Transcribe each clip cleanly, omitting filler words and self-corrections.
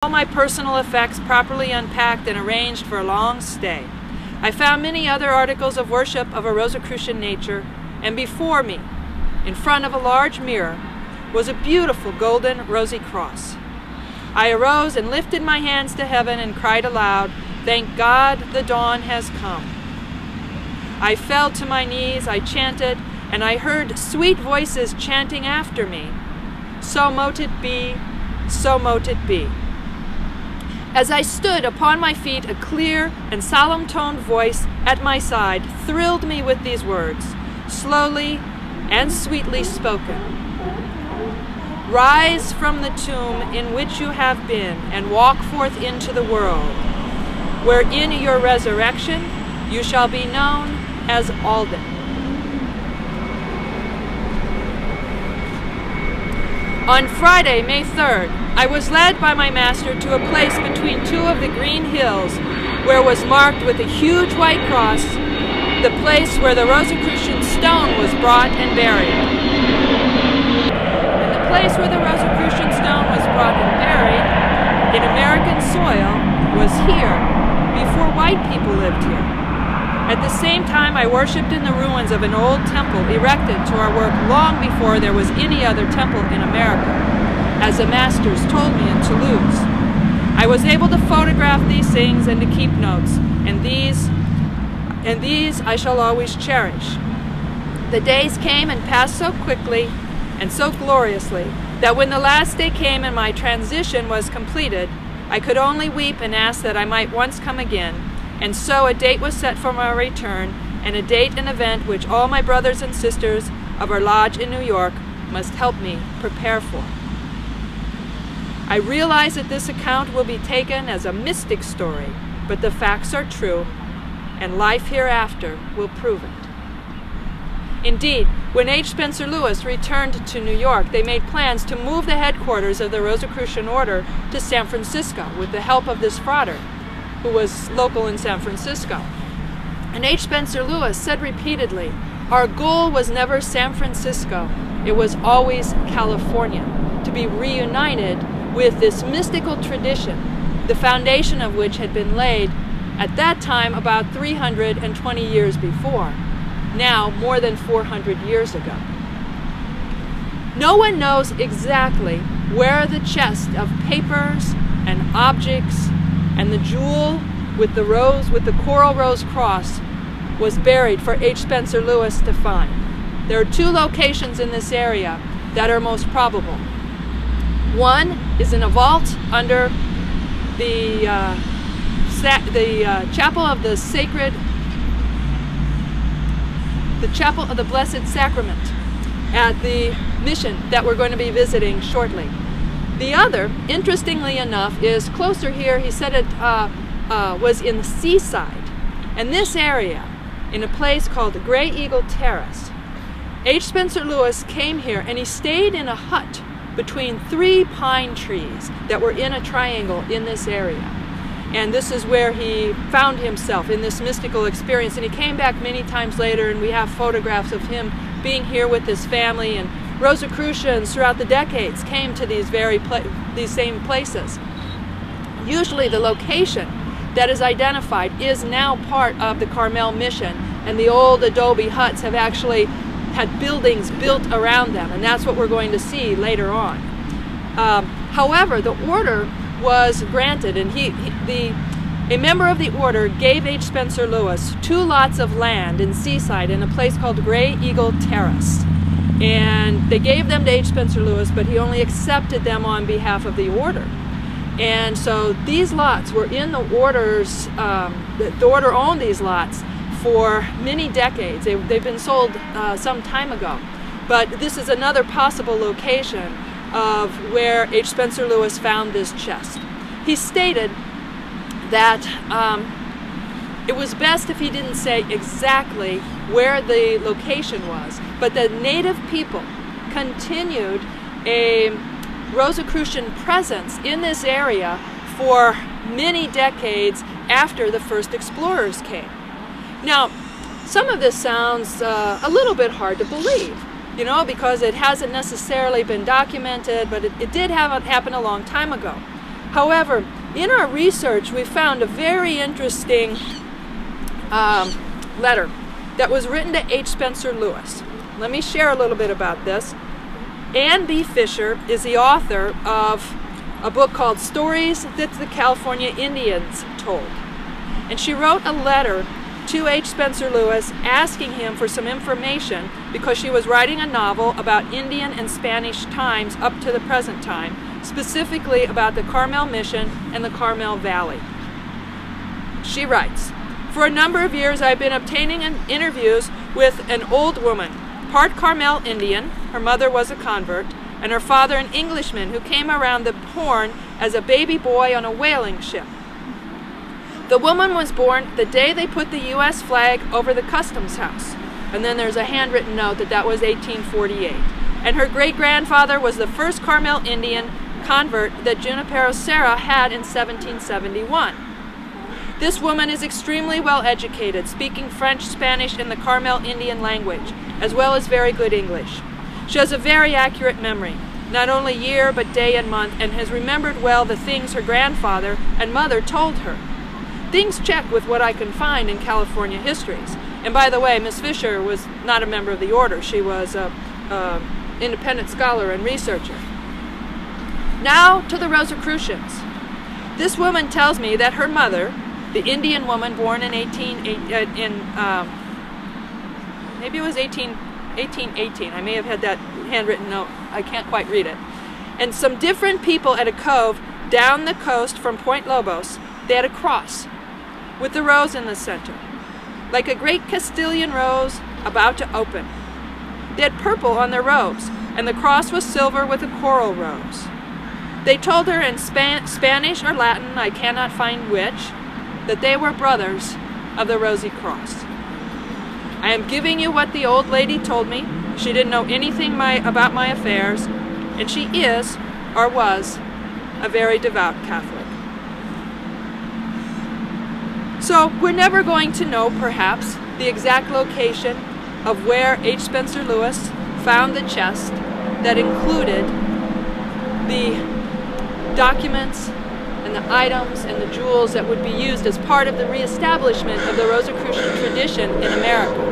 all my personal effects properly unpacked and arranged for a long stay. I found many other articles of worship of a Rosicrucian nature, and before me, in front of a large mirror, was a beautiful golden rosy cross. I arose and lifted my hands to heaven and cried aloud, "Thank God the dawn has come." I fell to my knees, I chanted, and I heard sweet voices chanting after me, "So mote it be, so mote it be." As I stood upon my feet, a clear and solemn-toned voice at my side thrilled me with these words, slowly and sweetly spoken. "Rise from the tomb in which you have been and walk forth into the world, where in your resurrection you shall be known as Alden." On Friday, May 3rd, I was led by my master to a place between two of the green hills where was marked with a huge white cross the place where the Rosicrucian stone was brought and buried. And the place where the Rosicrucian stone was brought and buried in American soil was here before white people lived here. At the same time, I worshipped in the ruins of an old temple erected to our work long before there was any other temple in America, as the masters told me in Toulouse. I was able to photograph these things and to keep notes, and these I shall always cherish. The days came and passed so quickly and so gloriously that when the last day came and my transition was completed, I could only weep and ask that I might once come again. And so a date was set for my return, and a date and event which all my brothers and sisters of our lodge in New York must help me prepare for. I realize that this account will be taken as a mystic story, but the facts are true, and life hereafter will prove it. Indeed, when H. Spencer Lewis returned to New York, they made plans to move the headquarters of the Rosicrucian order to San Francisco with the help of this frater, who was local in San Francisco. And H. Spencer Lewis said repeatedly, "Our goal was never San Francisco, it was always California, to be reunited with this mystical tradition, the foundation of which had been laid at that time about 320 years before, now more than 400 years ago." No one knows exactly where the chest of papers and objects and the jewel with the coral rose cross was buried for H. Spencer Lewis to find. There are two locations in this area that are most probable. One is in a vault under the chapel of the chapel of the Blessed Sacrament at the mission that we're going to be visiting shortly. The other, interestingly enough, is closer here. He said it was in the seaside. And this area, in a place called the Gray Eagle Terrace, H. Spencer Lewis came here and he stayed in a hut between 3 pine trees that were in a triangle in this area. And this is where he found himself in this mystical experience. And he came back many times later, and we have photographs of him being here with his family, and Rosicrucians throughout the decades came to these same places. Usually the location that is identified is now part of the Carmel mission, and the old adobe huts have actually had buildings built around them, and that's what we're going to see later on. However, the order was granted, and a member of the order gave H. Spencer Lewis 2 lots of land in Seaside in a place called Gray Eagle Terrace. And they gave them to H. Spencer Lewis, but he only accepted them on behalf of the order. And so these lots were in the order's, the order owned these lots for many decades. They've been sold some time ago. But this is another possible location of where H. Spencer Lewis found this chest. He stated that it was best if he didn't say exactly where the location was, but the native people continued a Rosicrucian presence in this area for many decades after the first explorers came. Now, some of this sounds a little bit hard to believe, you know, because it hasn't necessarily been documented, but it did happen a long time ago. However, in our research, we found a very interesting letter that was written to H. Spencer Lewis. Let me share a little bit about this. Ann B. Fisher is the author of a book called Stories That the California Indians Told. And she wrote a letter to H. Spencer Lewis asking him for some information because she was writing a novel about Indian and Spanish times up to the present time, specifically about the Carmel Mission and the Carmel Valley. She writes, "For a number of years I've been obtaining interviews with an old woman, part Carmel Indian, her mother was a convert, and her father an Englishman who came around the Horn as a baby boy on a whaling ship. The woman was born the day they put the U.S. flag over the customs house." And then there's a handwritten note that that was 1848. "And her great-grandfather was the first Carmel Indian convert that Junipero Serra had in 1771. This woman is extremely well educated, speaking French, Spanish, and the Carmel Indian language, as well as very good English. She has a very accurate memory, not only year but day and month, and has remembered well the things her grandfather and mother told her. Things check with what I can find in California histories." And by the way, Miss Fisher was not a member of the order. She was an independent scholar and researcher. "Now to the Rosicrucians. This woman tells me that her mother, the Indian woman born in maybe it was 1818. I may have had that handwritten note. I can't quite read it. And some different people at a cove down the coast from Point Lobos, they had a cross with the rose in the center, like a great Castilian rose about to open. They had purple on their robes, and the cross was silver with a coral rose. They told her in Spanish or Latin, I cannot find which, that they were brothers of the Rosy Cross. I am giving you what the old lady told me. She didn't know anything about my affairs, and she is, or was, a very devout Catholic." So we're never going to know, perhaps, the exact location of where H. Spencer Lewis found the chest that included the documents and the items and the jewels that would be used as part of the reestablishment of the Rosicrucian tradition in America.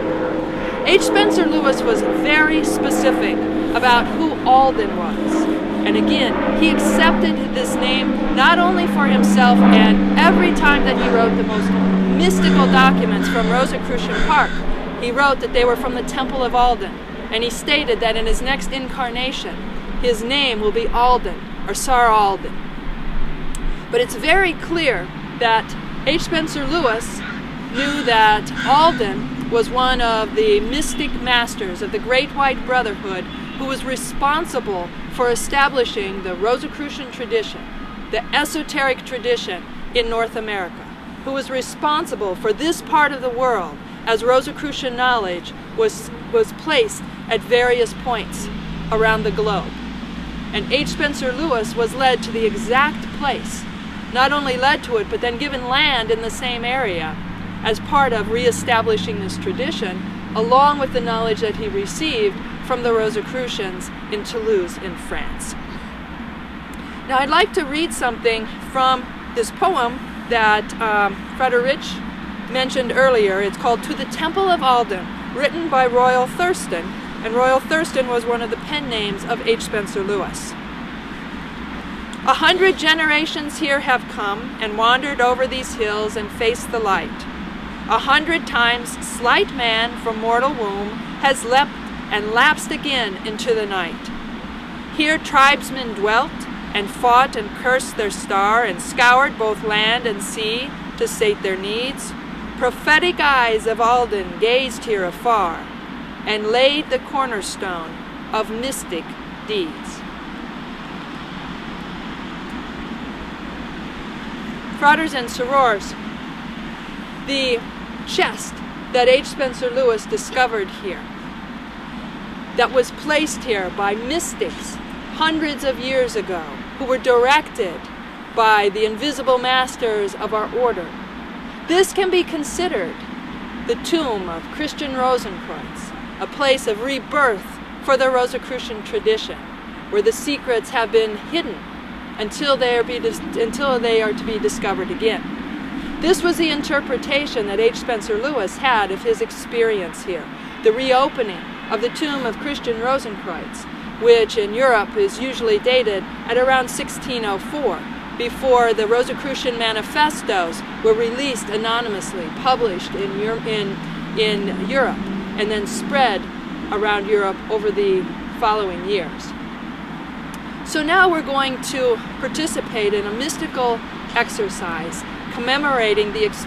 H. Spencer Lewis was very specific about who Alden was. And again, he accepted this name not only for himself, and every time that he wrote the most mystical documents from Rosicrucian Park, he wrote that they were from the Temple of Alden. And he stated that in his next incarnation, his name will be Alden, or Sar Alden. But it's very clear that H. Spencer Lewis knew that Alden was one of the mystic masters of the Great White Brotherhood who was responsible for establishing the Rosicrucian tradition, the esoteric tradition in North America, who was responsible for this part of the world as Rosicrucian knowledge was placed at various points around the globe. And H. Spencer Lewis was led to the exact place, not only led to it, but then given land in the same area as part of reestablishing this tradition, along with the knowledge that he received from the Rosicrucians in Toulouse in France. Now I'd like to read something from this poem that Frederick mentioned earlier. It's called To the Temple of Alden, written by Royal Thurston, and Royal Thurston was one of the pen names of H. Spencer Lewis. 100 generations here have come and wandered over these hills and faced the light. 100 times slight man from mortal womb has leapt and lapsed again into the night. Here tribesmen dwelt and fought and cursed their star and scoured both land and sea to sate their needs. Prophetic eyes of Alden gazed here afar and laid the cornerstone of mystic deeds. Fratres and sorors, the chest that H. Spencer Lewis discovered here, that was placed here by mystics hundreds of years ago, who were directed by the invisible masters of our order. This can be considered the tomb of Christian Rosenkreuz, a place of rebirth for the Rosicrucian tradition, where the secrets have been hidden until they are to be discovered again. This was the interpretation that H. Spencer Lewis had of his experience here. The reopening of the tomb of Christian Rosenkreuz, which in Europe is usually dated at around 1604, before the Rosicrucian manifestos were released anonymously, published in Europe, and then spread around Europe over the following years. So now we're going to participate in a mystical exercise commemorating the experience